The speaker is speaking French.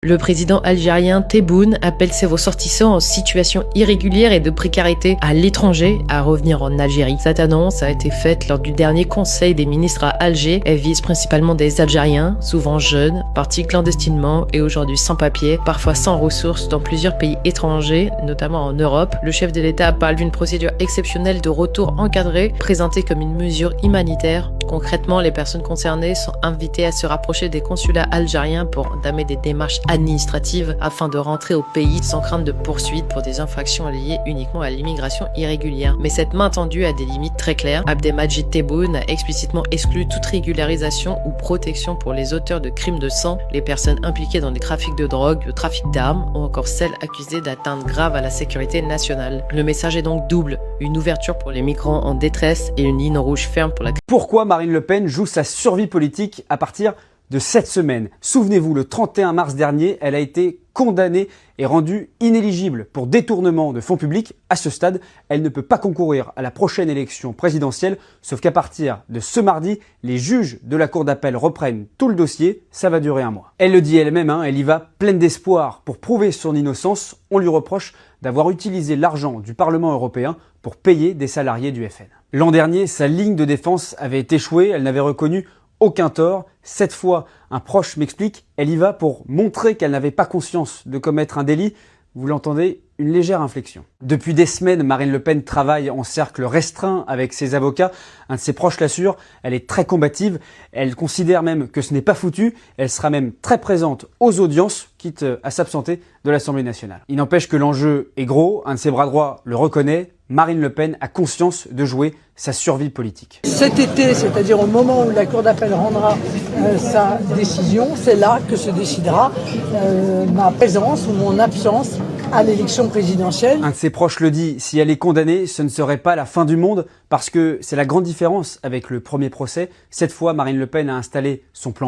Le président algérien Tebboune appelle ses ressortissants en situation irrégulière et de précarité à l'étranger à revenir en Algérie. Cette annonce a été faite lors du dernier conseil des ministres à Alger. Elle vise principalement des Algériens, souvent jeunes, partis clandestinement et aujourd'hui sans papier, parfois sans ressources dans plusieurs pays étrangers, notamment en Europe. Le chef de l'État parle d'une procédure exceptionnelle de retour encadré, présentée comme une mesure humanitaire. Concrètement, les personnes concernées sont invitées à se rapprocher des consulats algériens pour entamer des démarches administratives afin de rentrer au pays sans crainte de poursuite pour des infractions liées uniquement à l'immigration irrégulière. Mais cette main tendue a des limites très claires. Abdelmadjid Tebboune a explicitement exclu toute régularisation ou protection pour les auteurs de crimes de sang, les personnes impliquées dans les trafics de drogue, le trafic d'armes ou encore celles accusées d'atteintes graves à la sécurité nationale. Le message est donc double, une ouverture pour les migrants en détresse et une ligne rouge ferme pour la... Pourquoi Marine Le Pen joue sa survie politique à partir de cette semaine? Souvenez-vous, le 31 mars dernier, elle a été condamnée et rendue inéligible pour détournement de fonds publics. À ce stade, elle ne peut pas concourir à la prochaine élection présidentielle, sauf qu'à partir de ce mardi, les juges de la Cour d'appel reprennent tout le dossier. Ça va durer un mois. Elle le dit elle-même, elle y va pleine d'espoir. Pour prouver son innocence, on lui reproche d'avoir utilisé l'argent du Parlement européen pour payer des salariés du FN. L'an dernier, sa ligne de défense avait échoué, elle n'avait reconnu aucun tort. Cette fois, un proche m'explique, elle y va pour montrer qu'elle n'avait pas conscience de commettre un délit. Vous l'entendez, une légère inflexion. Depuis des semaines, Marine Le Pen travaille en cercle restreint avec ses avocats. Un de ses proches l'assure, elle est très combative. Elle considère même que ce n'est pas foutu. Elle sera même très présente aux audiences, quitte à s'absenter de l'Assemblée nationale. Il n'empêche que l'enjeu est gros. Un de ses bras droits le reconnaît. Marine Le Pen a conscience de jouer sa survie politique. Cet été, c'est-à-dire au moment où la Cour d'appel rendra sa décision, c'est là que se décidera ma présence ou mon absence à l'élection présidentielle. Un de ses proches le dit, si elle est condamnée, ce ne serait pas la fin du monde, parce que c'est la grande différence avec le premier procès. Cette fois, Marine Le Pen a installé son plan B.